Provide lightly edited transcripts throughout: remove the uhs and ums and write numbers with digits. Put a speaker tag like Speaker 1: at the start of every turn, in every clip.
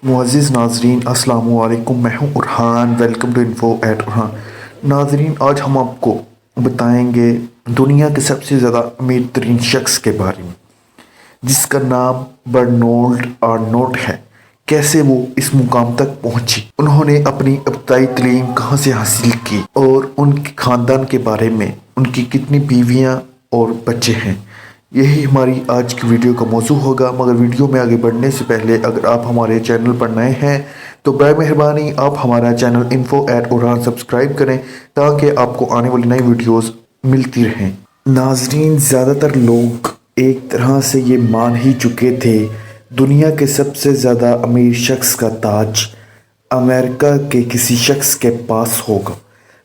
Speaker 1: मुअज़्ज़िज़ नाज़रीन अस्सलामु अलैकुम। मैं हूँ Urhan. Welcome to info at Urhan. नाज़रीन, आज हम आपको बताएंगे दुनिया के सबसे ज़्यादा अमीर तरीन शख्स के बारे में, जिसका नाम बर्नार्ड आर्नोल्ट है। कैसे वो इस मुकाम तक पहुंची, उन्होंने अपनी इब्तदाई तालीम कहाँ से हासिल की और उनके ख़ानदान के बारे में, उनकी कितनी बीवियाँ और बच्चे हैं, यही हमारी आज की वीडियो का मौजू होगा। मगर वीडियो में आगे बढ़ने से पहले अगर आप हमारे चैनल पर नए हैं तो बर मेहरबानी आप हमारा चैनल इन्फो एट उरहान सब्सक्राइब करें ताकि आपको आने वाली नई वीडियोस मिलती रहें। नाजरीन, ज़्यादातर लोग एक तरह से ये मान ही चुके थे दुनिया के सबसे ज़्यादा अमीर शख्स का ताज अमेरिका के किसी शख्स के पास होगा,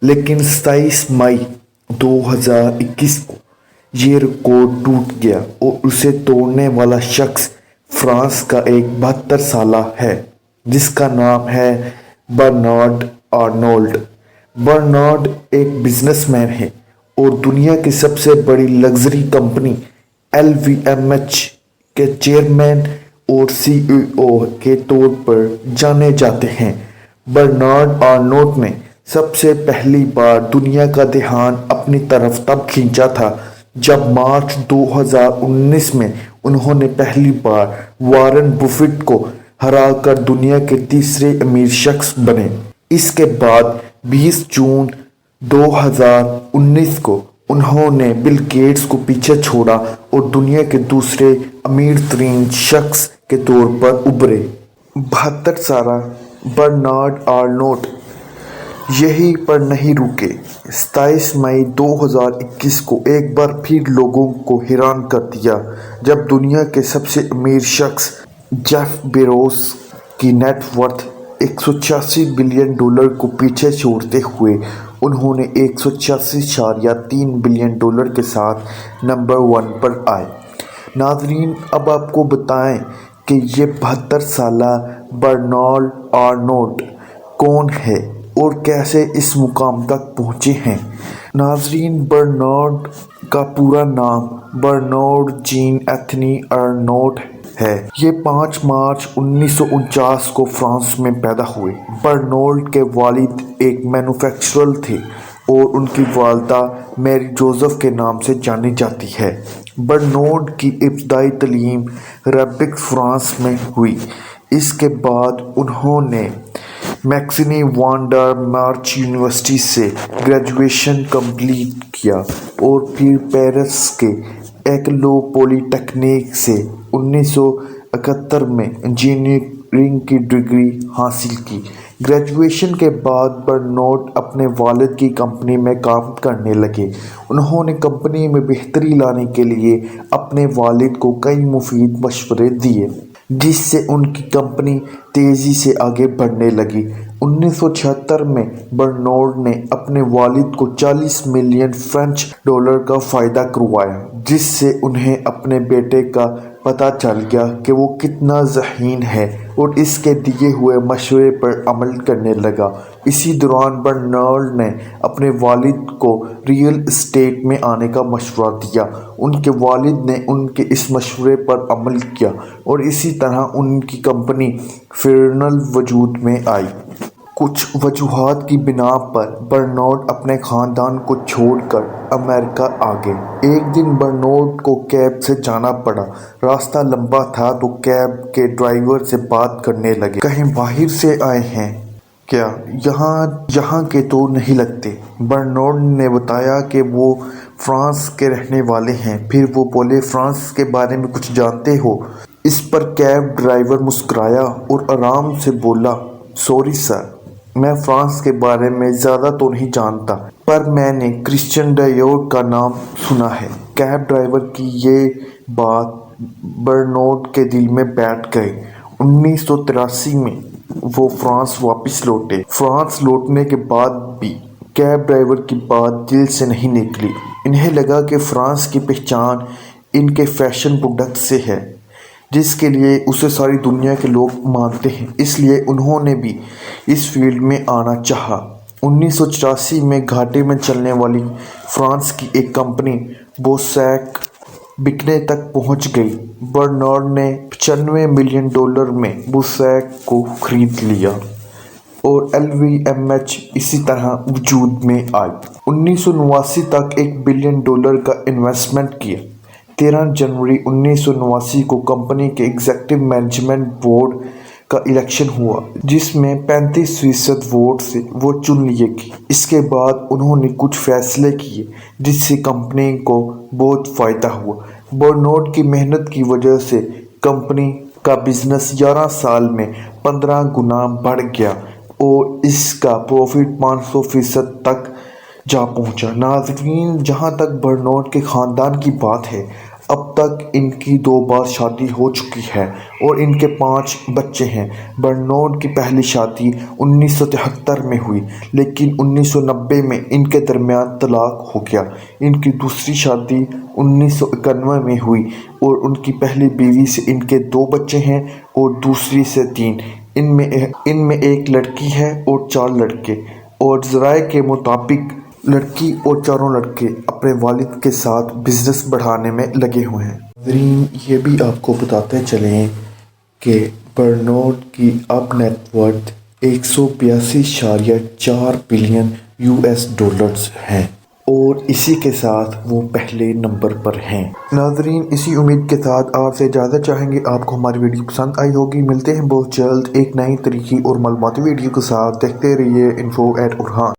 Speaker 1: लेकिन 27 मई 2021 को ये रिकॉर्ड टूट गया और उसे तोड़ने वाला शख्स फ्रांस का एक 72 साला है जिसका नाम है बर्नार्ड आर्नोल्ट। बर्नार्ड एक बिजनेसमैन है और दुनिया की सबसे बड़ी लग्जरी कंपनी LVMH के चेयरमैन और CEO के तौर पर जाने जाते हैं। बर्नार्ड आर्नोल्ट ने सबसे पहली बार दुनिया का ध्यान अपनी तरफ तब खींचा था जब मार्च 2019 में उन्होंने पहली बार वॉरेन बफेट को हराकर दुनिया के तीसरे अमीर शख्स बने। इसके बाद 20 जून 2019 को उन्होंने बिल गेट्स को पीछे छोड़ा और दुनिया के दूसरे अमीर तरीन शख्स के तौर पर उभरे। 72 साला बर्नार्ड आर्नोल्ट यहीं पर नहीं रुके। 27 मई 2021 को एक बार फिर लोगों को हैरान कर दिया जब दुनिया के सबसे अमीर शख्स जेफ बेजोस की नेटवर्थ 186 बिलियन डॉलर को पीछे छोड़ते हुए उन्होंने 186.3 बिलियन डॉलर के साथ नंबर 1 पर आए। नाजरीन, अब आपको बताएं कि ये 72 साला बर्नार्ड आर्नोल्ट कौन है और कैसे इस मुकाम तक पहुँचे हैं। नाजरीन, बर्नार्ड का पूरा नाम बर्नार्ड जीन एंथनी आर्नोल्ट है। ये 5 मार्च 1949 को फ्रांस में पैदा हुए। बर्नार्ड के वालिद एक मैन्युफैक्चरर थे और उनकी वालदा मैरी जोसेफ के नाम से जानी जाती है। बर्नार्ड की इब्तदाई तालीम रेबिक फ्रांस में हुई। इसके बाद उन्होंने मैक्सिनी वान डर मार्च यूनिवर्सिटी से ग्रेजुएशन कंप्लीट किया और फिर पेरिस के एक्लो पॉलीटेक्निक से 1971 में इंजीनियरिंग की डिग्री हासिल की। ग्रेजुएशन के बाद बर्नार्ड अपने वालिद की कंपनी में काम करने लगे। उन्होंने कंपनी में बेहतरी लाने के लिए अपने वालिद को कई मुफीद मशवरे दिए, जिससे उनकी कंपनी तेज़ी से आगे बढ़ने लगी। 1976 में बर्नार्ड ने अपने वालिद को 40 मिलियन फ्रेंच डॉलर का फ़ायदा करवाया, जिससे उन्हें अपने बेटे का पता चल गया कि वो कितना ज़हीन है और इसके दिए हुए मशवरे पर अमल करने लगा। इसी दौरान बर्नार्ड ने अपने वालिद को रियल एस्टेट में आने का मशवरा दिया। उनके वालिद ने उनके इस मशवरे पर अमल किया और इसी तरह उनकी कंपनी फिनल वजूद में आई। कुछ वजूहात की बिना पर बर्नार्ड अपने ख़ानदान को छोड़कर अमेरिका आ गए। एक दिन बर्नार्ड को कैब से जाना पड़ा। रास्ता लंबा था तो कैब के ड्राइवर से बात करने लगे। कहीं बाहर से आए हैं क्या? यहाँ के तो नहीं लगते। बर्नार्ड ने बताया कि वो फ्रांस के रहने वाले हैं। फिर वो बोले, फ्रांस के बारे में कुछ जानते हो? इस पर कैब ड्राइवर मुस्कुराया और आराम से बोला, सॉरी सर, मैं फ्रांस के बारे में ज़्यादा तो नहीं जानता, पर मैंने क्रिश्चियन डायोर का नाम सुना है। कैब ड्राइवर की ये बात बर्नार्ड के दिल में बैठ गई। 1983 में वो फ्रांस वापस लौटे। फ्रांस लौटने के बाद भी कैब ड्राइवर की बात दिल से नहीं निकली। इन्हें लगा कि फ्रांस की पहचान इनके फैशन प्रोडक्ट से है, जिसके लिए उसे सारी दुनिया के लोग मानते हैं। इसलिए उन्होंने भी इस फील्ड में आना चाहा। 1984 में घाटे में चलने वाली फ्रांस की एक कंपनी बोसैक बिकने तक पहुंच गई। बर्नार्ड ने $95 मिलियन में बुसैक को खरीद लिया और LVMH इसी तरह वजूद में आई। 1989 तक $1 बिलियन का इन्वेस्टमेंट किया। 13 जनवरी 1989 को कंपनी के एग्जीक्यूटिव मैनेजमेंट बोर्ड का इलेक्शन हुआ, जिसमें 35% वोट से वो चुन लिए गए। इसके बाद उन्होंने कुछ फैसले किए जिससे कंपनी को बहुत फ़ायदा हुआ। बर्नार्ड की मेहनत की वजह से कंपनी का बिजनेस 11 साल में 15 गुना बढ़ गया और इसका प्रॉफिट 500% तक जा पहुंचा। नाज़रीन, जहां तक बर्नार्ड के ख़ानदान की बात है, अब तक इनकी 2 बार शादी हो चुकी है और इनके 5 बच्चे हैं। बर्नार्ड की पहली शादी 1973 में हुई, लेकिन 1990 में इनके दरमियान तलाक हो गया। इनकी दूसरी शादी 1991 में हुई और उनकी पहली बीवी से इनके 2 बच्चे हैं और दूसरी से 3। इनमें एक लड़की है और 4 लड़के, और ज़राए के मुताबिक लड़की और चारों लड़के अपने वालिद के साथ बिजनेस बढ़ाने में लगे हुए हैं। नाज़रीन, ये भी आपको बताते चलें कि बर्नार्ड की अब नेटवर्थ 182.4 बिलियन US हैं और इसी के साथ वो पहले नंबर पर हैं। नाज़रीन, इसी उम्मीद के साथ आपसे इजाज़त चाहेंगे। आपको हमारी वीडियो पसंद आई होगी। मिलते हैं बहुत जल्द एक नई तरीके और मालूमाती वीडियो के साथ। देखते रहिए info@orhan।